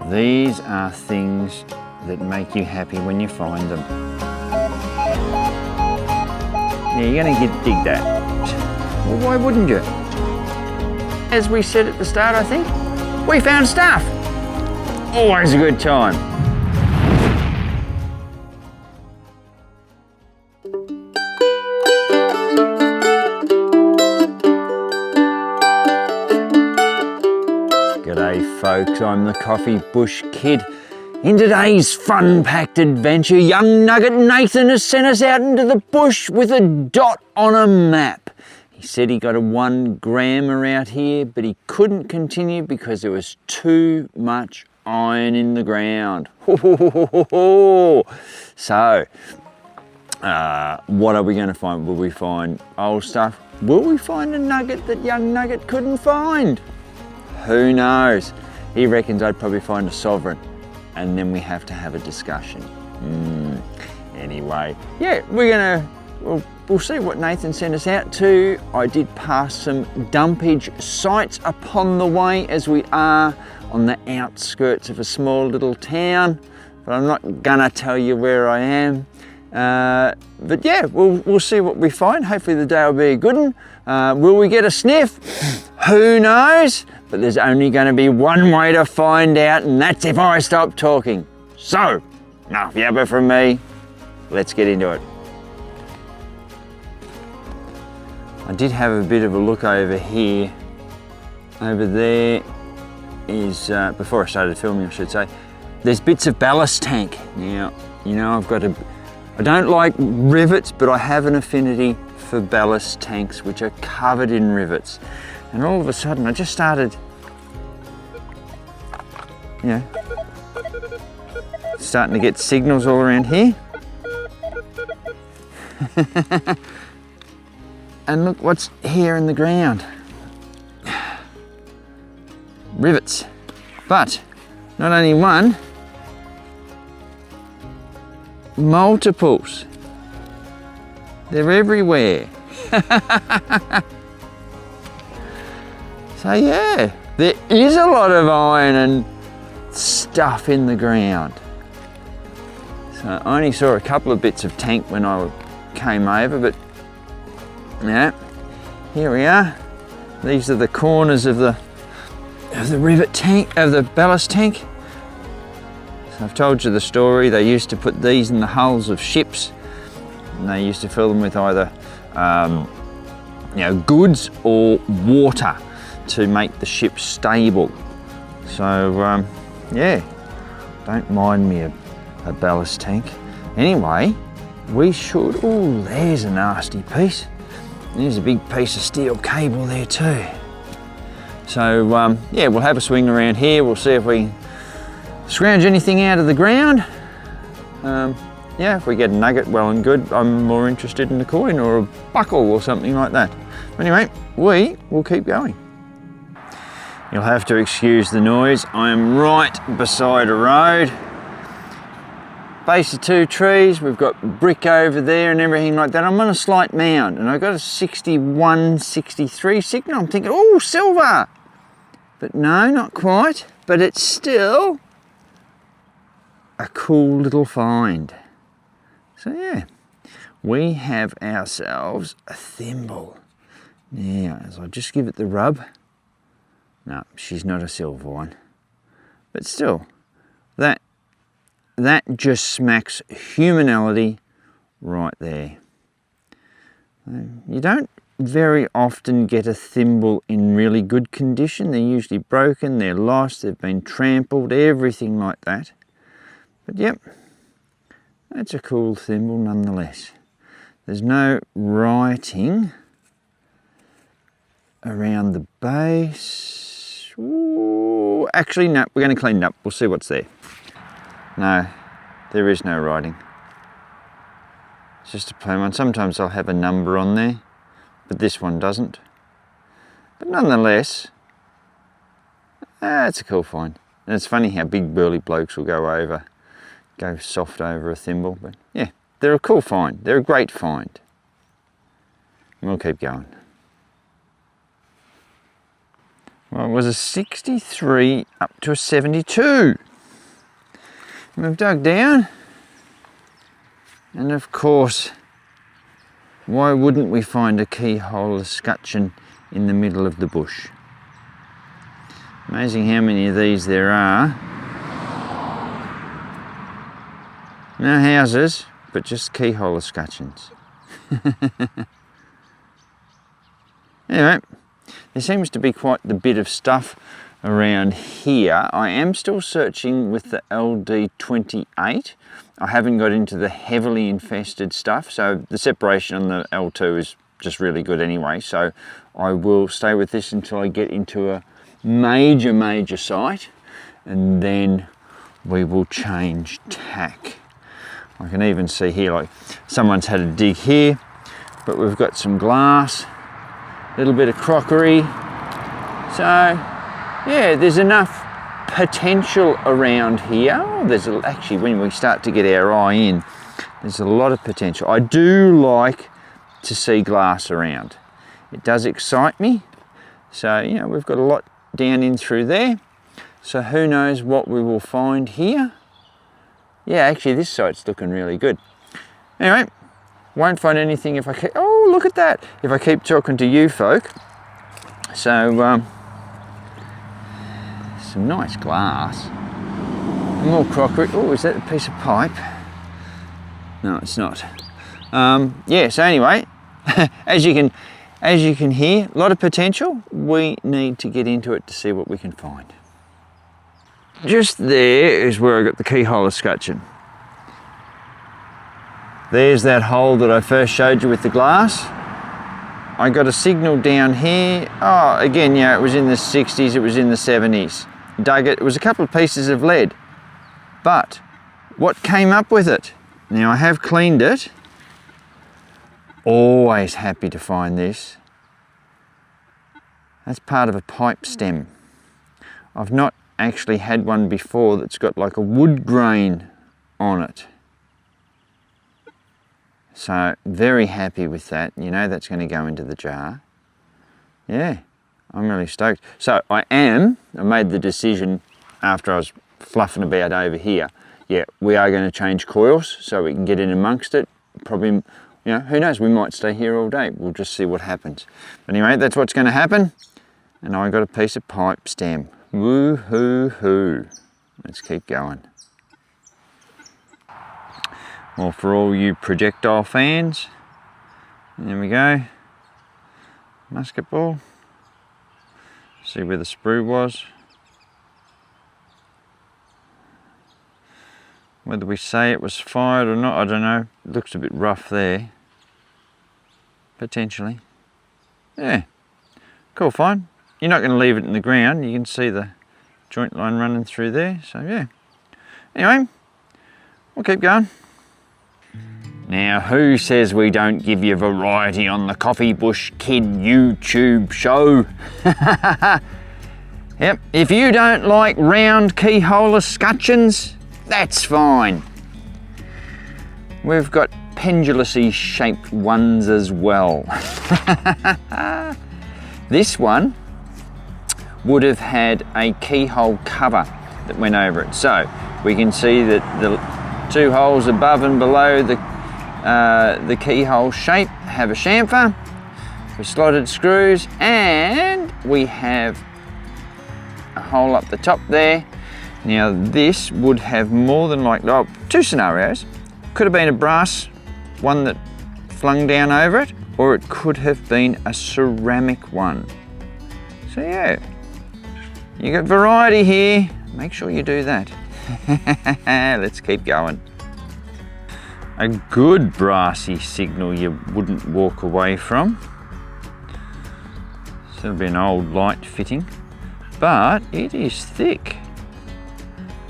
These are things that make you happy when you find them. Yeah, you're going to dig that. Well, why wouldn't you? As we said at the start, I think, we found stuff. Always a good time. G'day folks, I'm the Coffee Bush Kid. In today's fun-packed adventure, young nugget Nathan has sent us out into the bush with a dot on a map. He said he got a 1 grammer out here, but he couldn't continue because there was too much iron in the ground. So, what are we going to find? Will we find old stuff? Will we find a nugget that young nugget couldn't find? Who knows? He reckons I'd probably find a sovereign, and then we have to have a discussion. Anyway, yeah, we'll see what Nathan sent us out to. I did pass some dumpage sites upon the way, as we are on the outskirts of a small little town, but I'm not gonna tell you where I am. But yeah, we'll see what we find. Hopefully the day will be a good one. Will we get a sniff? Who knows? But there's only going to be one way to find out, and that's if I stop talking. So, enough yapper from me. Let's get into it. I did have a bit of a look over here. Over there is, before I started filming I should say, there's bits of ballast tank. Now, you know, I don't like rivets, but I have an affinity for ballast tanks, which are covered in rivets. And all of a sudden, I just started, you know, starting to get signals all around here. And look what's here in the ground. Rivets. But not only one, multiples. They're everywhere. So yeah, there is a lot of iron and stuff in the ground. So I only saw a couple of bits of tank when I came over, but yeah, here we are. These are the corners of the rivet tank, of the ballast tank. So I've told you the story. They used to put these in the hulls of ships, and they used to fill them with either you know, goods or water to make the ship stable. So yeah, don't mind me a ballast tank. Anyway, we should, oh, there's a nasty piece. There's a big piece of steel cable there too. So yeah, we'll have a swing around here. We'll see if we scrounge anything out of the ground. Yeah, if we get a nugget, well and good. I'm more interested in a coin or a buckle or something like that. Anyway, we will keep going. You'll have to excuse the noise. I am right beside a road. Base of 2 trees, we've got brick over there and everything like that. I'm on a slight mound and I've got a 61, 63 signal. I'm thinking, oh, silver! But no, not quite. But it's still a cool little find. So yeah, we have ourselves a thimble. Now, as I just give it the rub, no, she's not a silver one. But still, that just smacks humanality right there. You don't very often get a thimble in really good condition. They're usually broken, they're lost, they've been trampled, everything like that. But yep, that's a cool thimble nonetheless. There's no writing around the base. Ooh, actually, no, we're going to clean it up. We'll see what's there. No, there is no writing. It's just a plain one. Sometimes I'll have a number on there, but this one doesn't. But nonetheless, it's a cool find. And it's funny how big burly blokes will go soft over a thimble. But yeah, they're a cool find. They're a great find. And we'll keep going. Well, it was a 63 up to a 72. We've dug down, and of course, why wouldn't we find a keyhole escutcheon in the middle of the bush? Amazing how many of these there are. No houses, but just keyhole escutcheons. Anyway, there seems to be quite the bit of stuff around here. I am still searching with the LD28. I haven't got into the heavily infested stuff, so the separation on the L2 is just really good anyway, so I will stay with this until I get into a major site, and then we will change tack. I can even see here, like, someone's had a dig here, but we've got some glass, a little bit of crockery, so yeah, there's enough potential around here. Oh, there's actually, when we start to get our eye in, there's a lot of potential. I do like to see glass around. It does excite me. So, you know, we've got a lot down in through there. So who knows what we will find here. Yeah, actually this site's looking really good. Anyway, won't find anything if I keep, oh, look at that, if I keep talking to you folk. So, some nice glass. More crockery. Oh, is that a piece of pipe? No, it's not. Yeah, so anyway, as you can hear, a lot of potential. We need to get into it to see what we can find. Just there is where I got the keyhole escutcheon. There's that hole that I first showed you with the glass. I got a signal down here. Oh, again, yeah, it was in the 60s, it was in the 70s. Dug it, it was a couple of pieces of lead. But what came up with it? Now I have cleaned it. Always happy to find this. That's part of a pipe stem. I've not actually had one before that's got like a wood grain on it. So very happy with that. You know that's going to go into the jar. Yeah, I'm really stoked. So I made the decision after I was fluffing about over here. Yeah, we are going to change coils so we can get in amongst it. Probably, you know, who knows, we might stay here all day. We'll just see what happens. But anyway, that's what's going to happen. And I got a piece of pipe stem. Woo-hoo-hoo. Let's keep going. Well, for all you projectile fans, there we go. Musket ball. See where the sprue was. Whether we say it was fired or not, I don't know. It looks a bit rough there. Potentially. Yeah. Cool, fine. You're not going to leave it in the ground. You can see the joint line running through there. So yeah. Anyway, we'll keep going. Now, who says we don't give you variety on the Coffee Bush Kid YouTube show? Yep, if you don't like round keyhole escutcheons, that's fine. We've got pendulously shaped ones as well. This one would have had a keyhole cover that went over it. So we can see that the two holes above and below the keyhole shape have a chamfer with slotted screws, and we have a hole up the top there. Now this would have more than likely, oh, two scenarios. Could have been a brass one that flung down over it, or it could have been a ceramic one. So yeah, you got variety here. Make sure you do that. Let's keep going. A good brassy signal you wouldn't walk away from. So it'll be an old light fitting, but it is thick.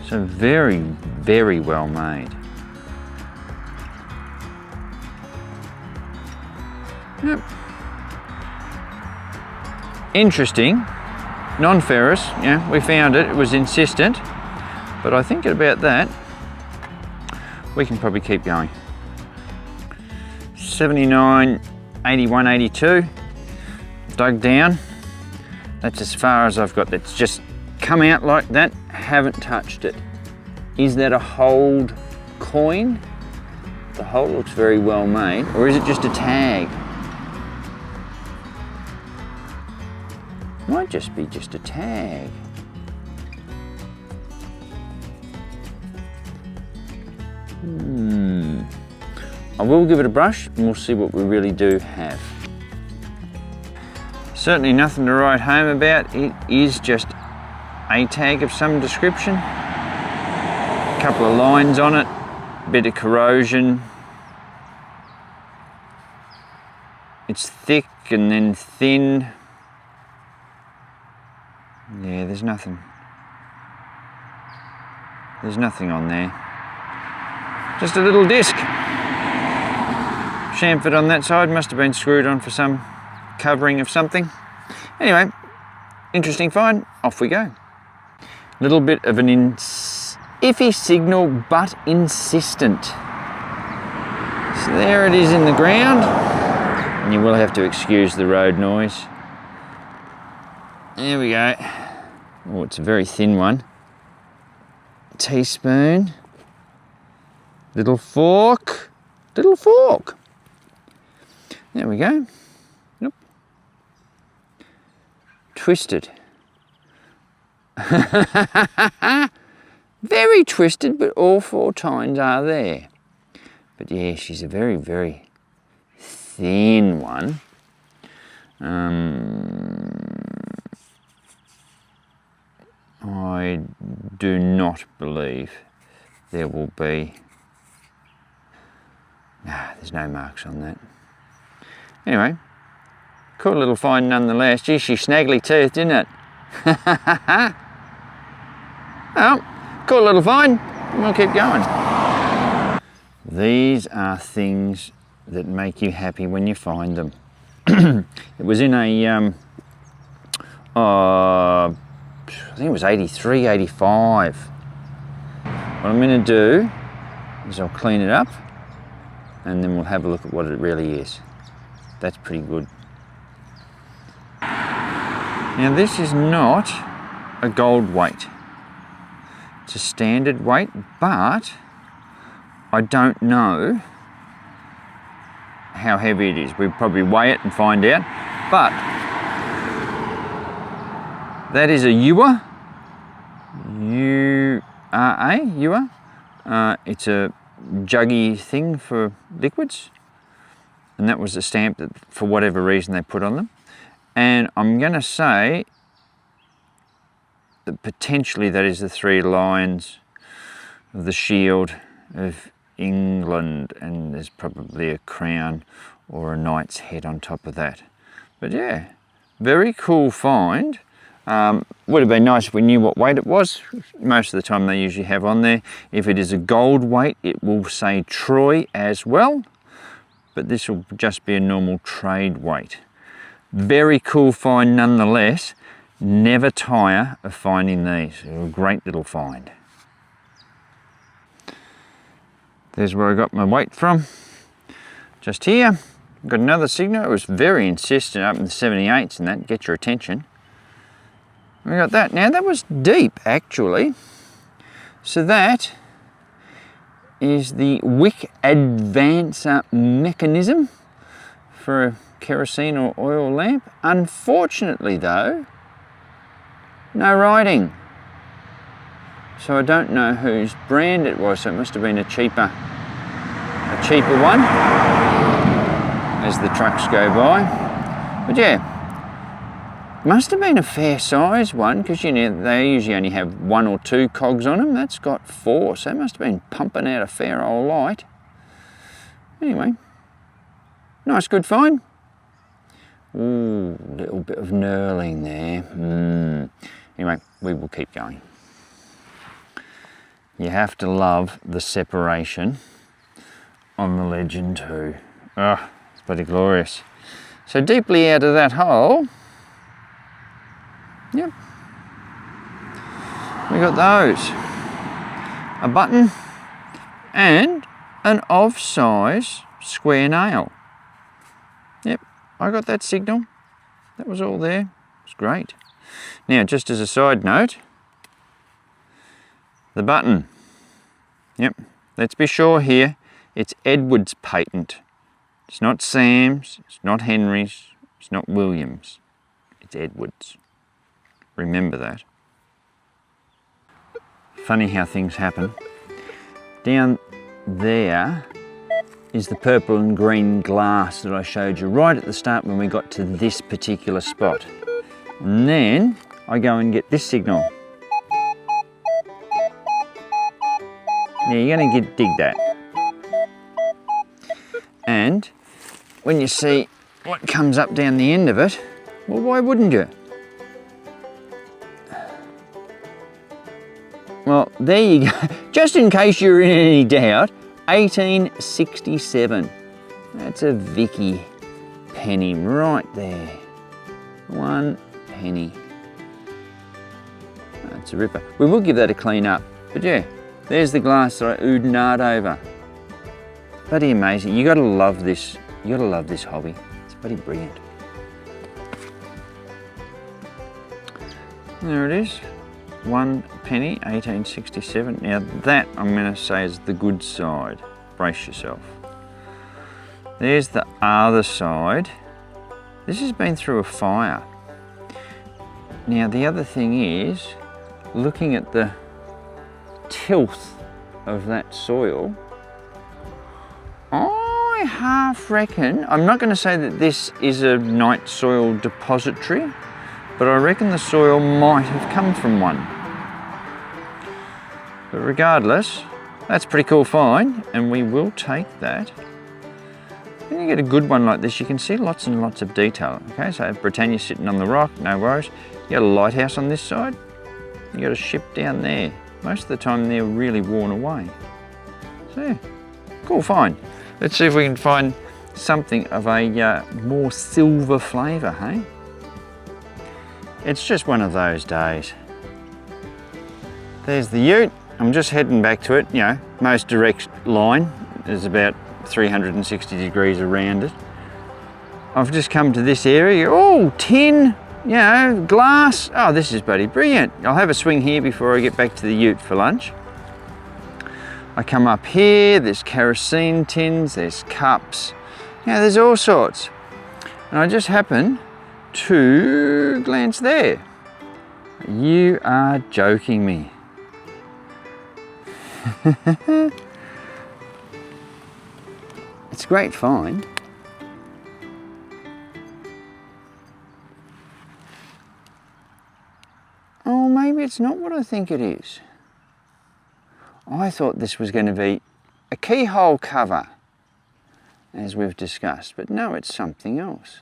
So very, very well made. Yep. Interesting. Non-ferrous, yeah, we found it. It was insistent, but I think at about that, we can probably keep going. 79, 81, 82. Dug down. That's as far as I've got. That's just come out like that. Haven't touched it. Is that a hold coin? The hole looks very well made. Or is it just a tag? Might just be just a tag. I will give it a brush and we'll see what we really do have. Certainly nothing to write home about. It is just a tag of some description. A couple of lines on it, a bit of corrosion. It's thick and then thin. Yeah, there's nothing. There's nothing on there. Just a little disc. Chamfered on that side, must have been screwed on for some covering of something. Anyway, interesting find, off we go. Little bit of an iffy signal, but insistent. So there it is in the ground, and you will have to excuse the road noise. There we go. Oh, it's a very thin one. Teaspoon. Little fork. Little fork. There we go. Nope. Twisted. Very twisted, but all 4 tines are there. But yeah, she's a very, very thin one. I do not believe there will be... there's no marks on that. Anyway, cool little find nonetheless. Gee, she's snaggly toothed, isn't it? Well, cool little find. We'll keep going. These are things that make you happy when you find them. It was in a, I think it was 83, 85. What I'm going to do is I'll clean it up and then we'll have a look at what it really is. That's pretty good. Now this is not a gold weight. It's a standard weight, but I don't know how heavy it is. We'll probably weigh it and find out. But that is a Ewer. U-R-A, Ewer. It's a juggy thing for liquids. And that was a stamp that, for whatever reason, they put on them. And I'm going to say that potentially that is the 3 lions of the shield of England, and there's probably a crown or a knight's head on top of that. But yeah, very cool find. Would have been nice if we knew what weight it was. Most of the time they usually have on there. If it is a gold weight, it will say Troy as well. But this will just be a normal trade weight. Very cool find nonetheless. Never tire of finding these. They're a great little find. There's where I got my weight from. Just here, got another signal. It was very insistent up in the 78s and that, get your attention. We got that. Now that was deep actually. So that is the wick advancer mechanism for a kerosene or oil lamp. Unfortunately though, no writing. So I don't know whose brand it was, so it must have been a cheaper one as the trucks go by. But yeah, must have been a fair size one, because you know they usually only have 1 or 2 cogs on them. That's got 4, so it must have been pumping out a fair old light. Anyway, nice good find. Ooh, little bit of knurling there. Anyway, we will keep going. You have to love the separation on the Legend 2. Oh, it's bloody glorious. So deeply out of that hole, yep, we got those. A button and an of-size square nail. Yep, I got that signal. That was all there. It's great. Now, just as a side note, the button. Yep, let's be sure here, it's Edward's patent. It's not Sam's, it's not Henry's, it's not William's, it's Edward's. Remember that. Funny how things happen. Down there is the purple and green glass that I showed you right at the start when we got to this particular spot. And then I go and get this signal. Now you're going to dig that. And when you see what comes up down the end of it, well, why wouldn't you? Well, there you go. Just in case you're in any doubt, 1867. That's a Vicky penny right there. 1 penny. That's a ripper. We will give that a clean up, but yeah, there's the glass that I oohed and ahed over. Bloody amazing. You gotta love this. You gotta love this hobby. It's bloody brilliant. There it is. 1 penny, 1867. Now that I'm going to say is the good side. Brace yourself. There's the other side. This has been through a fire. Now the other thing is, looking at the tilth of that soil, I half reckon, I'm not going to say that this is a night soil depository, but I reckon the soil might have come from one. But regardless, that's a pretty cool find, and we will take that. When you get a good one like this, you can see lots and lots of detail. Okay, so Britannia sitting on the rock, no worries. You got a lighthouse on this side, you got a ship down there. Most of the time they're really worn away. So yeah, cool find. Let's see if we can find something of a more silver flavour, hey? It's just one of those days. There's the ute. I'm just heading back to it. You know, most direct line is about 360 degrees around it. I've just come to this area. Oh, tin, you know, glass. Oh, this is bloody brilliant. I'll have a swing here before I get back to the ute for lunch. I come up here, there's kerosene tins, there's cups. You know, there's all sorts. And I just happen to glance there. You are joking me. It's a great find. Oh, maybe it's not what I think it is. I thought this was going to be a keyhole cover, as we've discussed, but no, it's something else.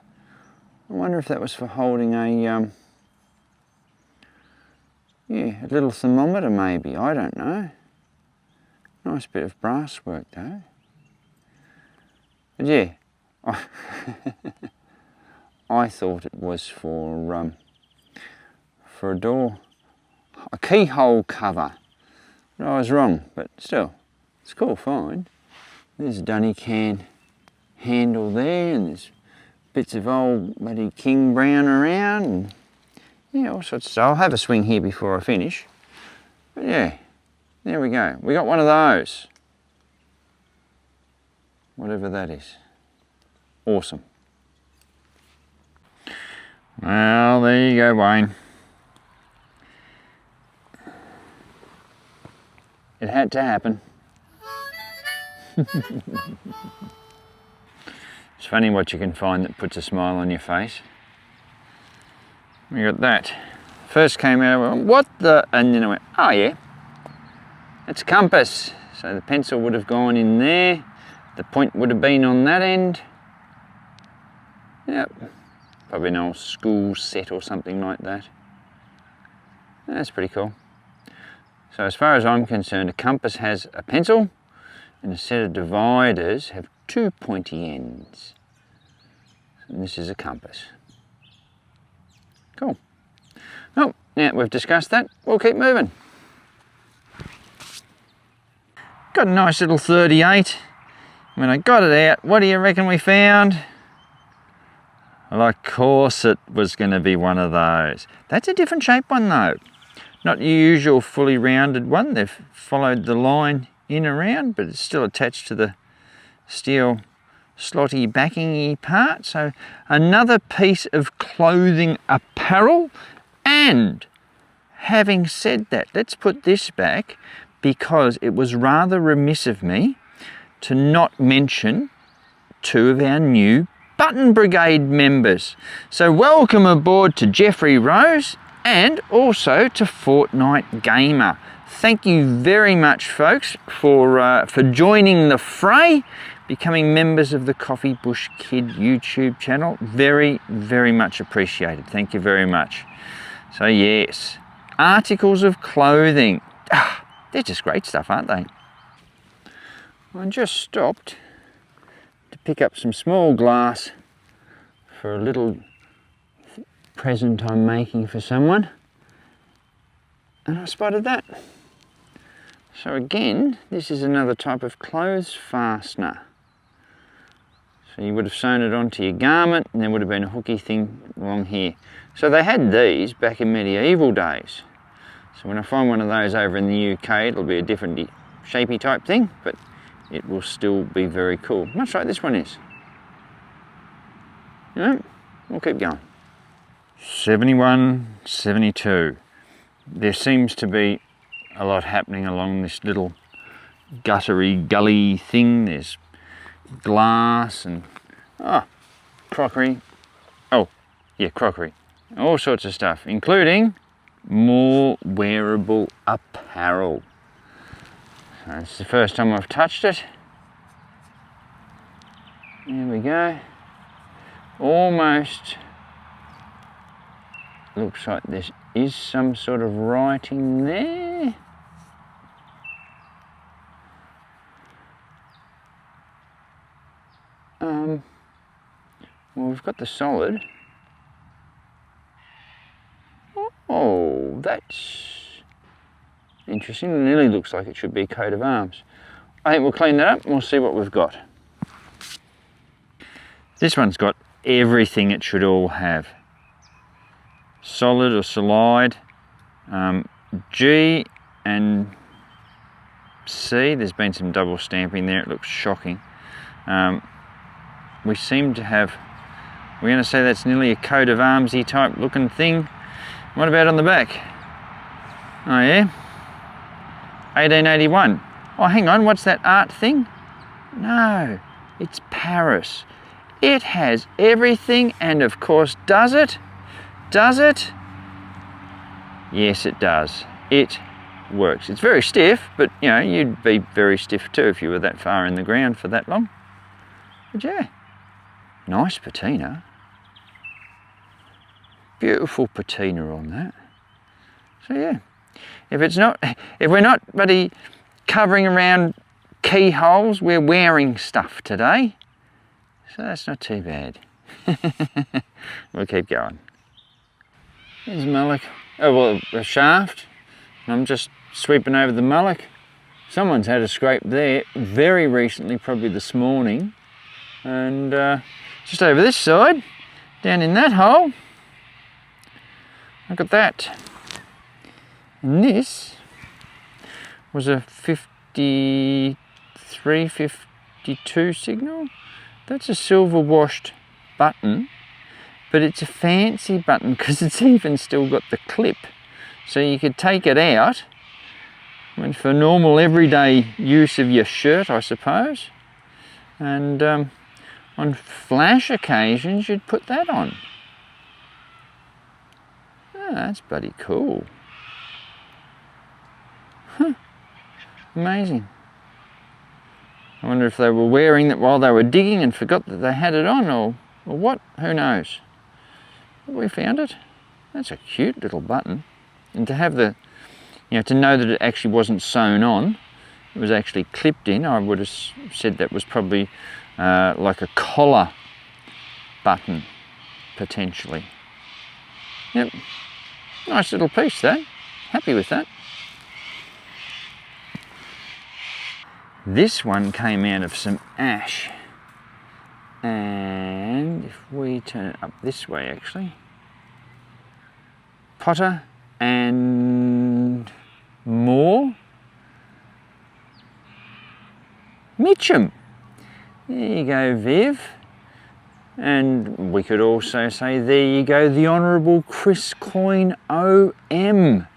I wonder if that was for holding a little thermometer maybe, I don't know. Nice bit of brass work though. But yeah, I thought it was for a door, a keyhole cover. But I was wrong, but still, it's a cool find. There's a dunny can handle there, and there's bits of old bloody king brown around, and yeah, all sorts of stuff. I'll have a swing here before I finish. But yeah, there we go. We got one of those. Whatever that is. Awesome. Well, there you go, Wayne. It had to happen. It's funny what you can find that puts a smile on your face. We got that. First came out, I went, what the? And then I went, oh yeah, it's a compass. So the pencil would have gone in there. The point would have been on that end. Yep. Probably an old school set or something like that. That's pretty cool. So as far as I'm concerned, a compass has a pencil and a set of dividers have two pointy ends. And this is a compass. Cool. Well, now we've discussed that, we'll keep moving. Got a nice little 38. When I got it out, what do you reckon we found? Well, of course it was going to be one of those. That's a different shape one though. Not your usual fully rounded one. They've followed the line in around, but it's still attached to the steel slotty backingy part. So another piece of clothing apparel. And having said that, let's put this back, because it was rather remiss of me to not mention two of our new Button Brigade members. So welcome aboard to Jeffrey Rose and also to Fortnite Gamer. Thank you very much, folks, for joining the fray, becoming members of the Coffee Bush Kid YouTube channel. Very, very much appreciated. Thank you very much. So yes, articles of clothing. They're just great stuff, aren't they? I just stopped to pick up some small glass for a little present I'm making for someone, and I spotted that. So again, this is another type of clothes fastener. So you would have sewn it onto your garment, and there would have been a hooky thing along here. So they had these back in medieval days. So when I find one of those over in the UK, it'll be a different shapey type thing, but it will still be very cool, much like this one is. You know, we'll keep going. 71, 72. There seems to be a lot happening along this little guttery gully thing. There's glass and crockery. Oh, yeah, crockery. All sorts of stuff, including more wearable apparel. So it's the first time I've touched it. There we go. Almost looks like there is some sort of writing there. Well, we've got the solid. Oh, that's interesting. It nearly looks like it should be a coat of arms. I think we'll clean that up and we'll see what we've got. This one's got everything it should all have. Solid or solide. G and C, there's been some double stamping there. It looks shocking. We seem to have, we're going to say that's nearly a coat of armsy type looking thing. What about on the back? Oh yeah, 1881. Oh, hang on, what's that art thing? No, it's Paris. It has everything, and of course, does it? Does it? Yes, it does. It works. It's very stiff, but you know, you'd be very stiff too if you were that far in the ground for that long. But yeah, nice patina. Beautiful patina on that. So yeah, if we're not bloody covering around keyholes, we're wearing stuff today. So that's not too bad. We'll keep going. There's mullock. Oh well, a shaft. I'm just sweeping over the mullock. Someone's had a scrape there very recently, probably this morning. And just over this side, down in that hole, look at that. And this was a 53, 52 signal. That's a silver washed button, but it's a fancy button because it's even still got the clip. So you could take it out, I mean, for normal everyday use of your shirt, I suppose. And on flash occasions, you'd put that on. Oh, that's bloody cool. Huh. Amazing. I wonder if they were wearing that while they were digging and forgot that they had it on, or what? Who knows? But we found it. That's a cute little button. And to have the, you know, to know that it actually wasn't sewn on, it was actually clipped in, I would have said that was probably like a collar button, potentially. Yep. Nice little piece though. Happy with that. This one came out of some ash. And if we turn it up this way actually, Potter and Moore. Mitchum. There you go, Viv. And we could also say, there you go, the Honourable Chris Coyne OM.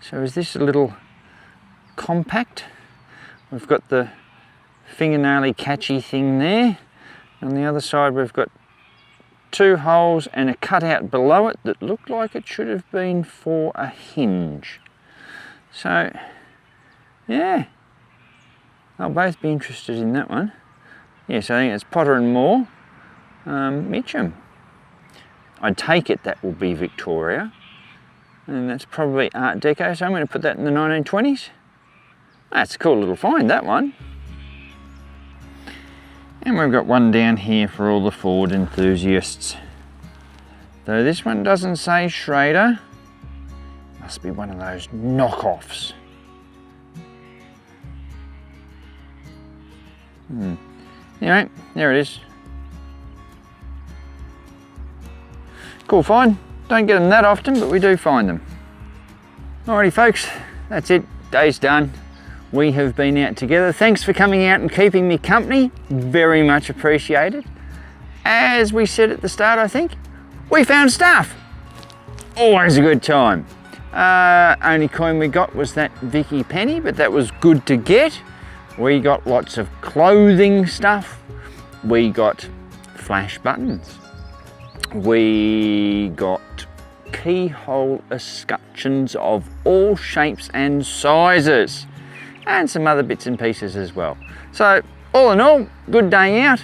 So is this a little compact? We've got the fingernaily catchy thing there. On the other side we've got 2 holes and a cutout below it that looked like it should have been for a hinge. So yeah, I'll both be interested in that one. Yes, I think it's Potter and Moore, Mitchum. I take it that will be Victoria, and that's probably Art Deco, so I'm going to put that in the 1920s. That's a cool little find, that one. And we've got one down here for all the Ford enthusiasts. Though this one doesn't say Schrader, must be one of those knockoffs. Anyway, there it is. Cool find. Don't get them that often, but we do find them. Alrighty folks, that's it. Day's done. We have been out together. Thanks for coming out and keeping me company. Very much appreciated. As we said at the start, I think, we found stuff. Always a good time. Only coin we got was that Vicky penny, but that was good to get. We got lots of clothing stuff. We got flash buttons. We got keyhole escutcheons of all shapes and sizes, and some other bits and pieces as well. So all in all, good day out.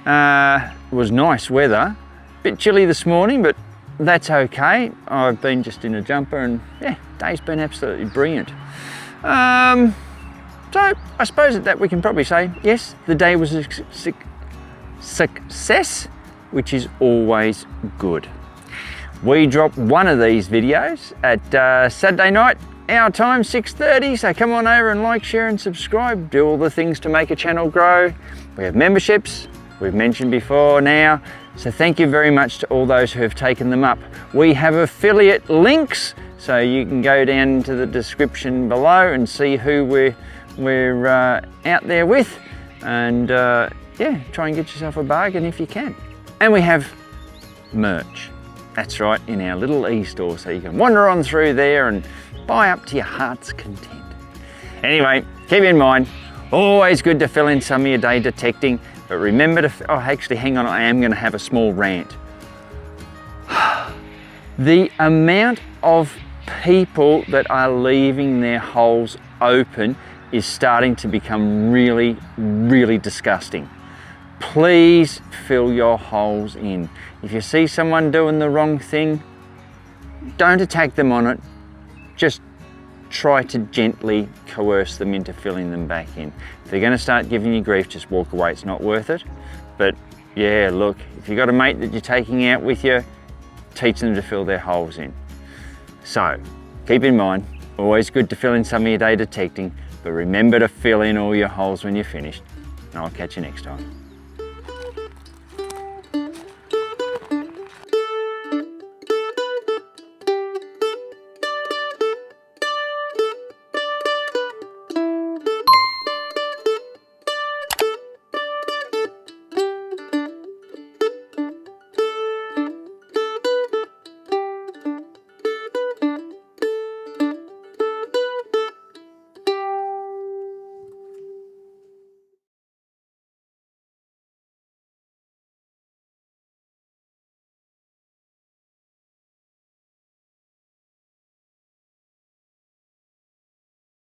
It was nice weather. Bit chilly this morning, but that's okay. I've been just in a jumper and yeah, day's been absolutely brilliant. So I suppose that we can probably say, yes, the day was a success, which is always good. We drop one of these videos at Saturday night, our time, 6:30, so come on over and like, share and subscribe. Do all the things to make a channel grow. We have memberships, we've mentioned before now, so thank you very much to all those who have taken them up. We have affiliate links, so you can go down to the description below and see who we're out there with, and yeah, try and get yourself a bargain if you can. And we have merch, that's right, in our little e-store, so you can wander on through there and buy up to your heart's content. Anyway, keep in mind, always good to fill in some of your day detecting, but remember to, oh actually hang on, I am going to have a small rant. The amount of people that are leaving their holes open is starting to become really, really disgusting. Please fill your holes in. If you see someone doing the wrong thing, don't attack them on it. Just try to gently coerce them into filling them back in. If they're going to start giving you grief, just walk away. It's not worth it. But yeah, look, if you've got a mate that you're taking out with you, teach them to fill their holes in. So keep in mind, always good to fill in some of your day detecting, but remember to fill in all your holes when you're finished. And I'll catch you next time.